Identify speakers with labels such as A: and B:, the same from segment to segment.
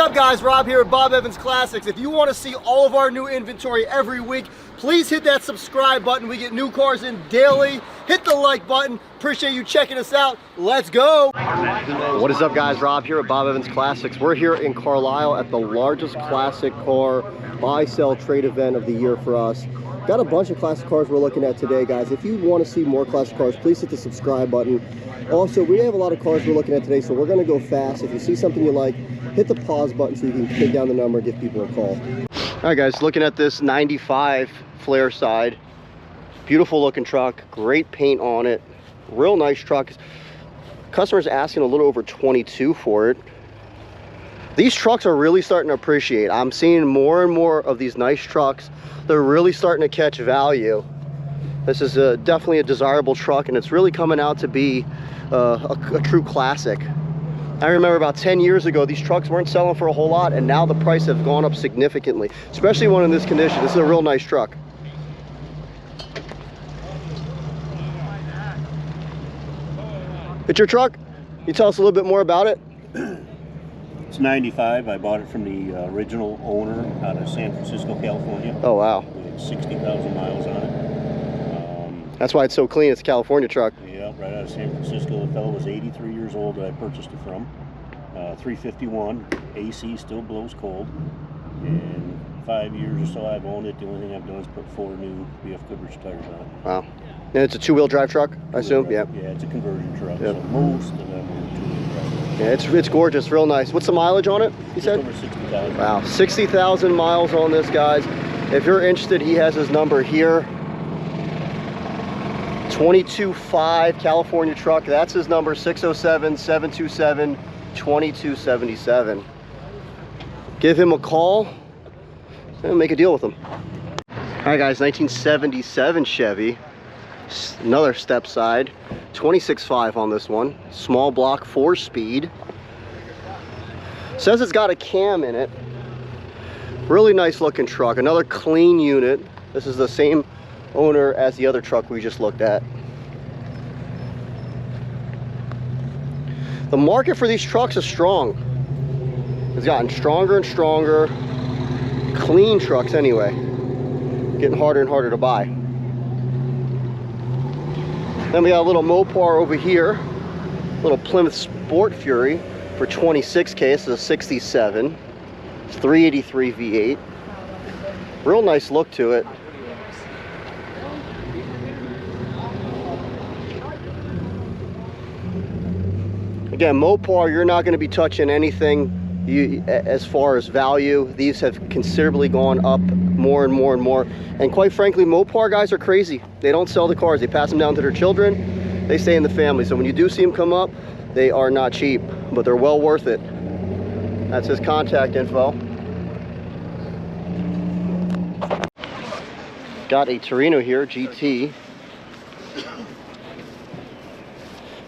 A: up, guys? Rob here at Bob Evans Classics. If you want to see all of our new inventory every week, please hit that subscribe button. We get new cars in daily. Hit the like button. Appreciate you checking us out. Let's go. What is up, guys? Rob here at Bob Evans Classics. We're here in Carlisle at the largest classic car buy, sell, trade event of the year for us. Got a bunch of classic cars we're looking at today, guys. If you want to see more classic cars, please hit the subscribe button. Also, we have a lot of cars we're looking at today, so we're going to go fast. If you see something you like, hit the pause button so you can take down the number and give people a call. All right, guys, looking at this 95 flare side. Beautiful looking truck, great paint on it, real nice truck. Customer's asking a little over 22 for it. These trucks are really starting to appreciate. I'm seeing more and more of these nice trucks. They're really starting to catch value. This is definitely a desirable truck, and it's really coming out to be a true classic. I remember about 10 years ago, these trucks weren't selling for a whole lot, and now the price has gone up significantly, especially one in this condition. This is a real nice truck. It's your truck? Can you tell us a little bit more about it?
B: It's 95. I bought it from the original owner out of San Francisco, California.
A: Oh, wow.
B: With 60,000 miles on it.
A: That's why it's so clean. It's a California truck.
B: Yeah, right out of San Francisco. The fellow was 83 years old that I purchased it from. 351. AC still blows cold. And 5 years or so I've owned it. The only thing I've done is put 4 new BF Goodrich tires on it.
A: Wow. And it's a two-wheel drive truck, I assume? Yeah.
B: Yeah, it's a conversion truck.
A: Yep.
B: So most of them are two-wheel drive.
A: Yeah, it's gorgeous, real nice. What's the mileage on it, you said?
B: Over 60,000.
A: Wow, 60,000 miles on this, guys. If you're interested, he has his number here. 22.5 California truck. That's his number, 607-727-2277. Give him a call and make a deal with him. All right, guys, 1977 Chevy. Another step side. 26.5 on this one. Small block, 4-speed. Says it's got a cam in it. Really nice looking truck. Another clean unit. This is the same owner as the other truck we just looked at. The market for these trucks is strong. It's gotten stronger and stronger. Clean trucks anyway. Getting harder and harder to buy. Then we got a little Mopar over here. Little Plymouth Sport Fury for 26K. This is a 67. It's 383 V8. Real nice look to it. Again, Mopar, you're not going to be touching anything as far as value. These have considerably gone up more and more and more. And quite frankly, Mopar guys are crazy. They don't sell the cars. They pass them down to their children. They stay in the family. So when you do see them come up, they are not cheap, but they're well worth it. That's his contact info. Got a Torino here, GT.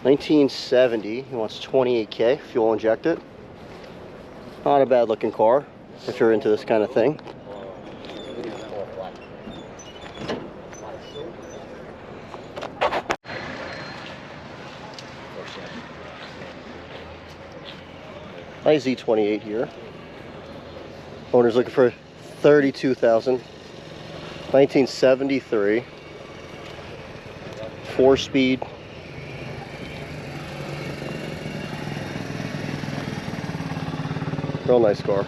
A: 1970, he wants 28K, fuel injected. Not a bad looking car, if you're into this kind of thing. Nice Z28 here. Owner's looking for 32,000. 1973. 4-speed. Real nice car.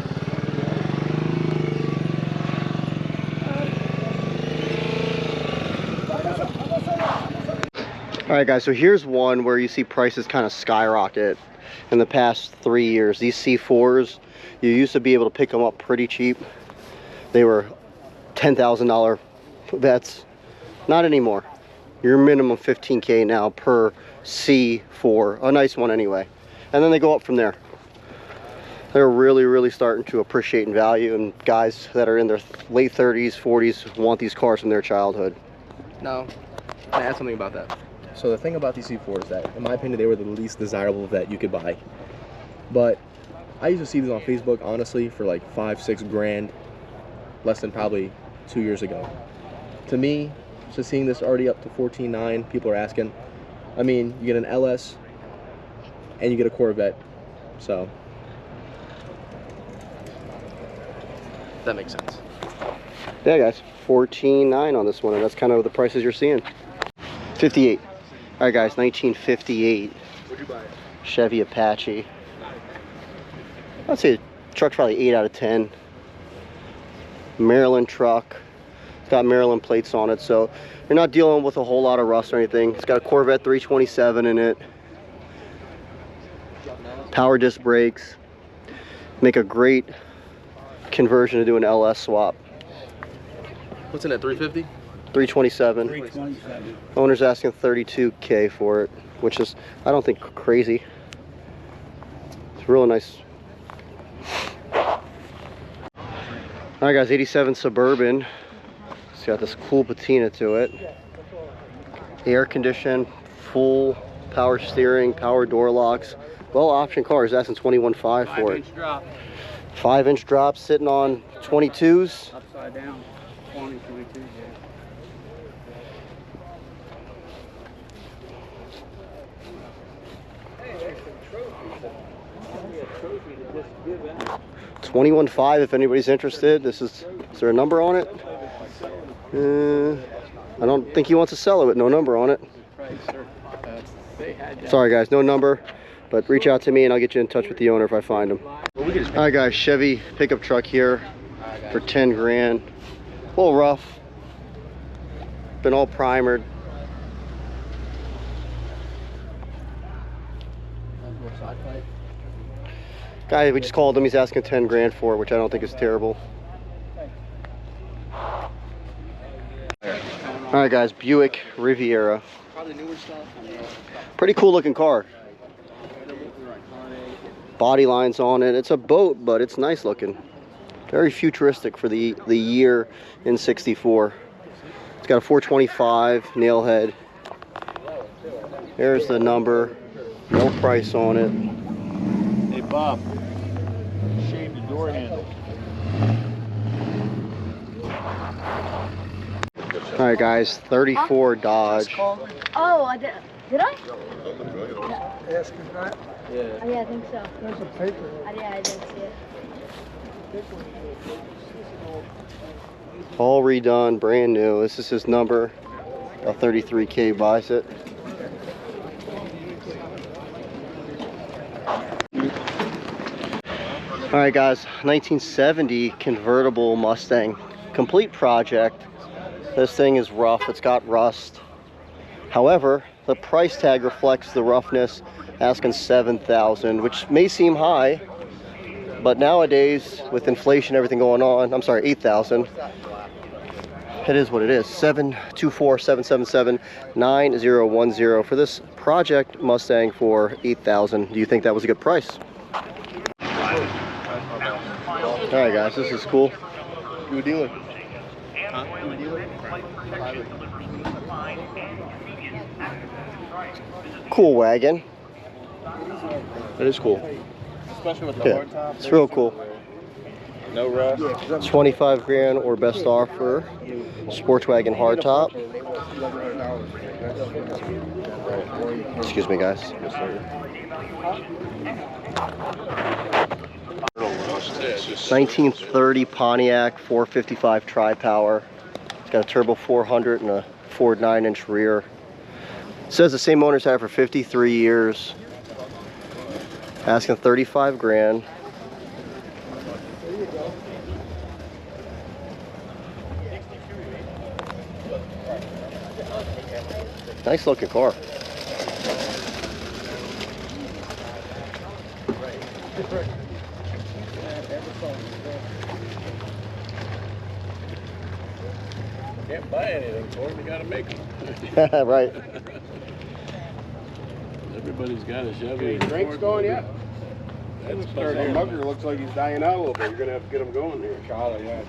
A: Alright guys, so here's one where you see prices kind of skyrocket in the past 3 years. These C4s, you used to be able to pick them up pretty cheap. They were $10,000 Vettes. Not anymore. Your minimum 15K now per C4. A nice one anyway. And then they go up from there. They're really starting to appreciate in value, and guys that are in their late 30s, 40s want these cars from their childhood.
C: Now, I add something about that. So the thing about these C4s is that, in my opinion, they were the least desirable that you could buy. But I used to see these on Facebook, honestly, for like 5-6 grand, less than probably 2 years ago. To me, just seeing this already up to 14.9, people are asking. I mean, you get an LS and you get a Corvette, so If that makes sense.
A: Yeah, guys, 14.9 on this one, and that's kind of the prices you're seeing. 58. All right, guys, 1958
C: What'd you buy?
A: Chevy Apache. I'd say the truck's probably 8 out of 10. Maryland truck. It's got Maryland plates on it, so you're not dealing with a whole lot of rust or anything. It's got a Corvette 327 in it. Power disc brakes. Make a great conversion to do an LS swap.
C: What's in that, 350?
A: 327.
B: 327.
A: Owner's asking $32K for it, which is, I don't think, crazy. It's really nice. Alright guys, 87 Suburban. It's got this cool patina to it. Air conditioned, full power steering, power door locks. Well option car is asking $21.5 for it.
D: 5-inch drop.
A: 5-inch drop sitting on 22s.
D: Upside down. 20, 22, yeah.
A: $21.5 if anybody's interested. Is there a number on it? I don't think he wants to sell it with no number on it. Sorry guys, no number, but reach out to me and I'll get you in touch with the owner if I find him. Alright guys, Chevy pickup truck here for 10 grand. A little rough. Been all primered. Guy, we just called him, he's asking 10 grand for it, which I don't think is terrible. Alright guys, Buick Riviera. Pretty cool looking car. Body lines on it. It's a boat, but it's nice looking. Very futuristic for the year in '64. It's got a 425 nail head. There's the number. No price on it.
D: Hey, Bob. Shave the door handle.
A: All right, guys. 34 Dodge.
E: Oh, I did. Did I?
D: Asking that?
E: Oh, yeah, I think so.
D: There's a paper.
E: Yeah, I did see it.
A: All redone, brand new. This is his number. A 33K buys it. All right, guys. 1970 convertible Mustang, complete project. This thing is rough. It's got rust. However, the price tag reflects the roughness. Asking $7,000, which may seem high, but nowadays with inflation, everything going on, I'm sorry, $8,000. It is what it is. 724-777-9010 for this project Mustang for $8,000. Do you think that was a good price? All right, guys, this is cool.
C: You a dealer?
A: Cool wagon.
C: That is cool.
D: Especially with the
A: Yeah,
D: hard top.
A: it's real cool.
D: No rust.
A: 25 grand or best offer. Sports wagon hardtop. Excuse me, guys. 1930 Pontiac 455 tri-power. It's got a turbo 400 and a Ford 9-inch rear. It says the same owner's had it for 53 years. Asking 35 grand. Nice looking car.
D: Can't buy anything for them, you gotta make them.
A: Right.
D: Everybody's got a Chevy.
F: Drinks going yet?
D: That's
F: The mugger looks like he's dying out a little bit. You're gonna have to get him going here.
D: Charlie, yeah.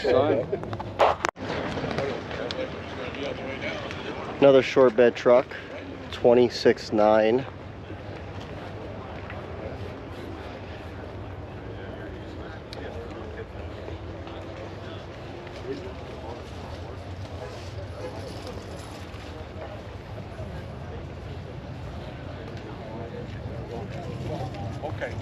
D: Son.
A: Another short bed truck. 26.9.
D: Okay.